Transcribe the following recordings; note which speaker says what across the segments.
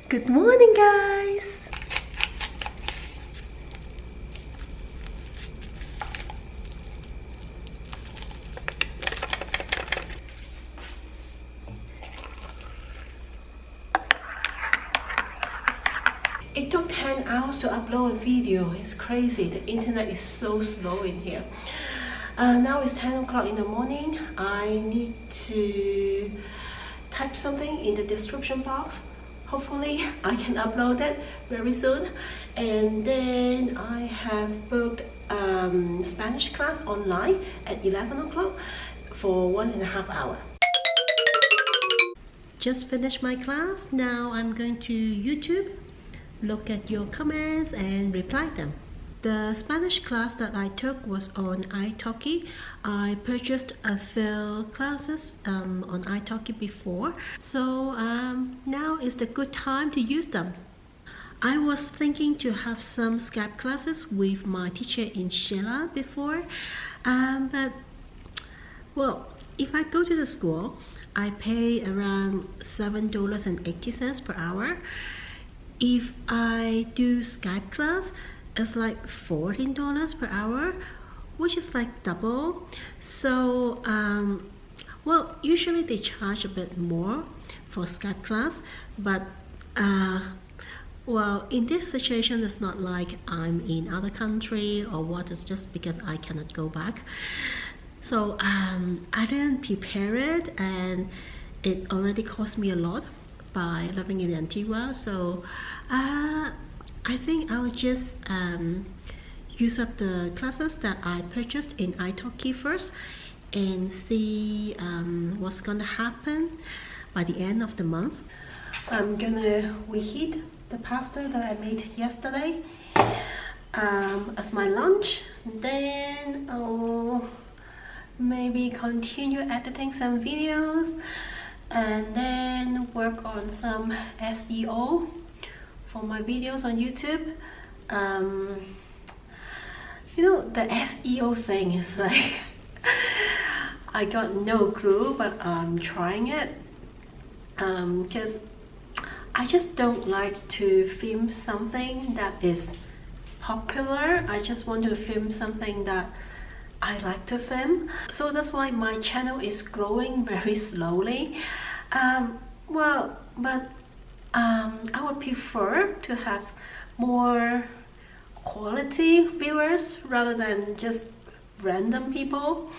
Speaker 1: Good morning, guys. It took 10 hours to upload a video. It's crazy. The internet is so slow in here. Now it's 10 o'clock in the morning. I need to type something in the description box. Hopefully I can upload it very soon. And then I have booked Spanish class online at 11 o'clock for 1.5 hours. Just finished my class. Now I'm going to YouTube, look at your comments and reply them. The Spanish class that I took was on italki. I purchased a few classes on italki before, so now is the good time to use them. I was thinking to have some Skype classes with my teacher in Sheila before, but well, if I go to the school, I pay around $7.80 per hour. If I do Skype class, it's like $14 per hour, which is like double. So well, usually they charge a bit more for Skype class, but well, in this situation, it's not like I'm in other country or what. It's just because I cannot go back. So I didn't prepare it, and it already cost me a lot by living in Antigua. So I think I'll just use up the classes that I purchased in italki first and see what's gonna happen by the end of the month. I'm gonna reheat the pasta that I made yesterday as my lunch. Then I'll maybe continue editing some videos and then work on some SEO for my videos on YouTube. You know, the SEO thing is like I got no clue, but I'm trying it because I just don't like to film something that is popular. I just want to film something that I like to film. So that's why my channel is growing very slowly. Well, but I would prefer to have more quality viewers rather than just random people,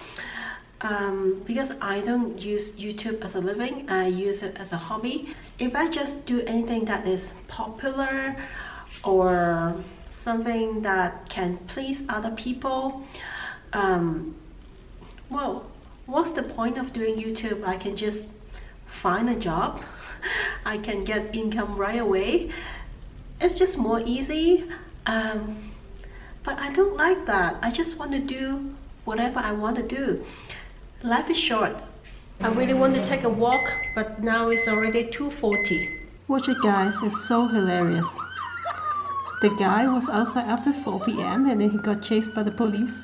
Speaker 1: because I don't use YouTube as a living. I use it as a hobby. If I just do anything that is popular or something that can please other people, well, what's the point of doing YouTube? I can just find a job. I can get income right away. It's just more easy. But I don't like that. I just want to do whatever I want to do. Life is short. I really want to take a walk, but now it's already 2:40. Watch it, guys. It's so hilarious. The guy was outside after 4 p.m. and then he got chased by the police.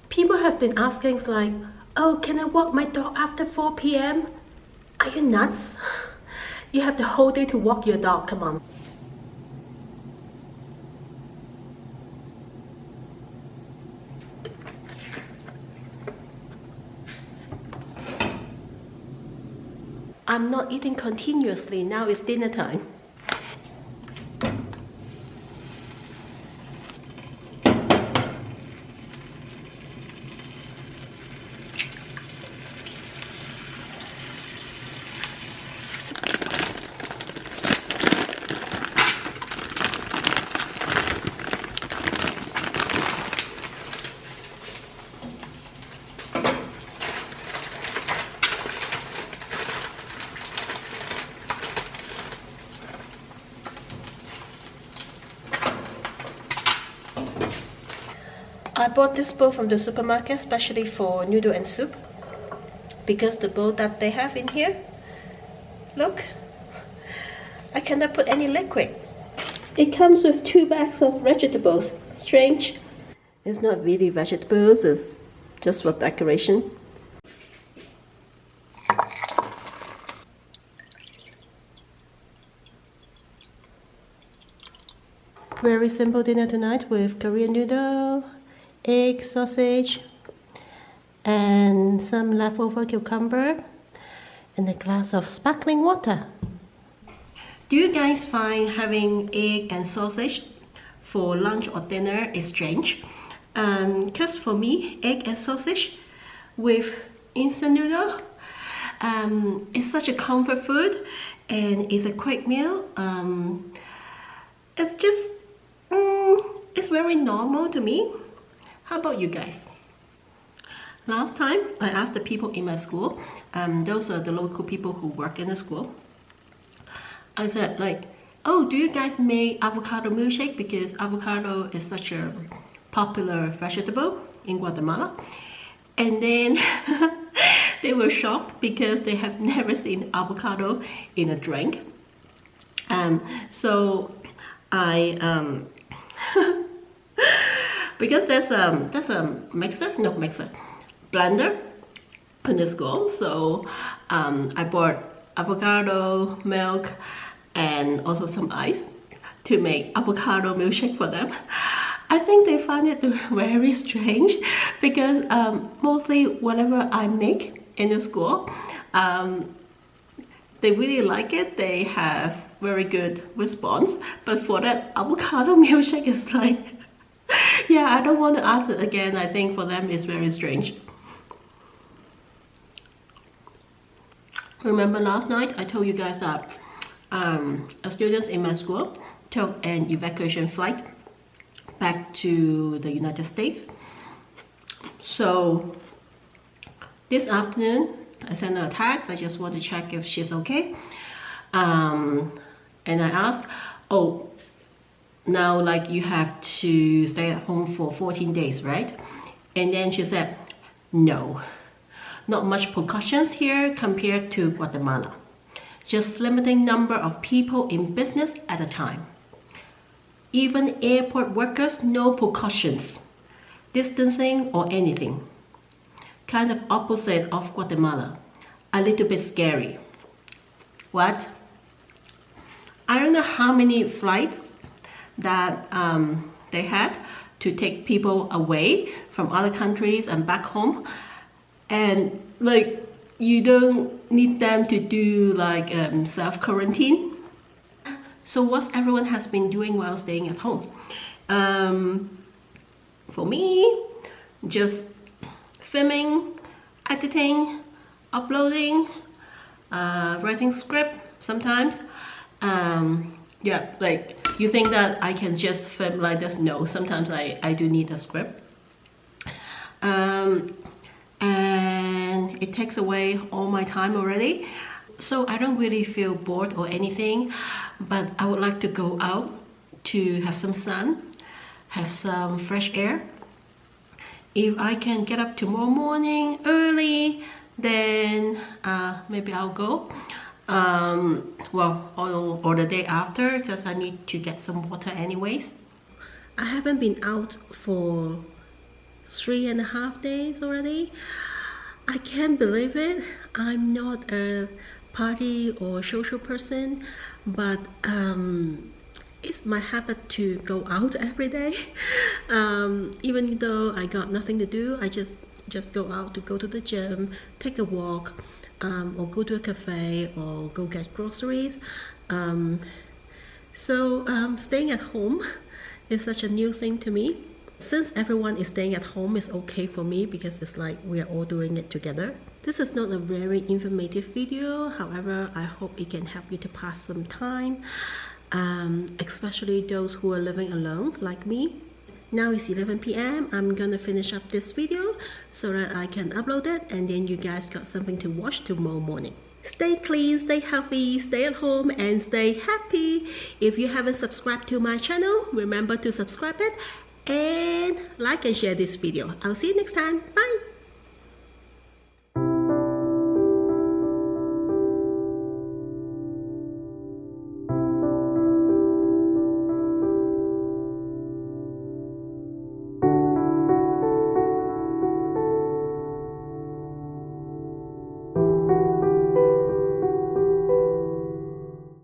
Speaker 1: People have been asking like, oh, can I walk my dog after 4 p.m? Are you nuts? You have the whole day to walk your dog, come on. I'm not eating continuously, now it's dinner time. I bought this bowl from the supermarket, especially for noodle and soup, because the bowl that they have in here, look, I cannot put any liquid. It comes with 2 bags of vegetables. Strange. It's not really vegetables, it's just for decoration. Very simple dinner tonight with Korean noodle, egg, sausage, and some leftover cucumber, and a glass of sparkling water. Do you guys find having egg and sausage for lunch or dinner is strange? Because for me, egg and sausage with instant noodle is such a comfort food, and it's a quick meal. It's just it's very normal to me. How about you guys? Last time I asked the people in my school, those are the local people who work in the school. I said like, oh, do you guys make avocado milkshake? Because avocado is such a popular vegetable in Guatemala. And then they were shocked because they have never seen avocado in a drink. So I because there's a blender in the school, so I bought avocado milk and also some ice to make avocado milkshake for them. I think they find it very strange because mostly whatever I make in the school, they really like it. They have very good response, but for that avocado milkshake is like yeah, I don't want to ask it again. I think for them it's very strange. Remember last night I told you guys that students in my school took an evacuation flight back to the United States. So this afternoon I sent her a text. I just want to check if she's okay. And I asked, oh, now like you have to stay at home for 14 days, right? And then she said, no, not much precautions here compared to Guatemala. Just limiting number of people in business at a time. Even airport workers, no precautions, distancing or anything. Kind of opposite of Guatemala. A little bit scary. What? I don't know how many flights that they had to take people away from other countries and back home, and like you don't need them to do like self-quarantine. So what everyone has been doing while staying at home? For me, just filming, editing, uploading, writing script sometimes. Yeah, like you think that I can just film like this? No, sometimes I do need a script. And it takes away all my time already. So I don't really feel bored or anything, but I would like to go out to have some sun, have some fresh air. If I can get up tomorrow morning early, then maybe I'll go. Well, or the day after, because I need to get some water anyways. I haven't been out for 3.5 days already. I can't believe it. I'm not a party or social person, but it's my habit to go out every day. Even though I got nothing to do, I just go out to go to the gym, take a walk, or go to a cafe or go get groceries. Staying at home is such a new thing to me. Since everyone is staying at home, it's okay for me because it's like we are all doing it together. This is not a very informative video, however, I hope it can help you to pass some time, especially those who are living alone like me. Now it's 11 p.m. I'm gonna finish up this video so that I can upload it, and then you guys got something to watch tomorrow morning. Stay clean, stay healthy, stay at home, and stay happy. If you haven't subscribed to my channel, remember to subscribe it and like and share this video. I'll see you next time. Bye.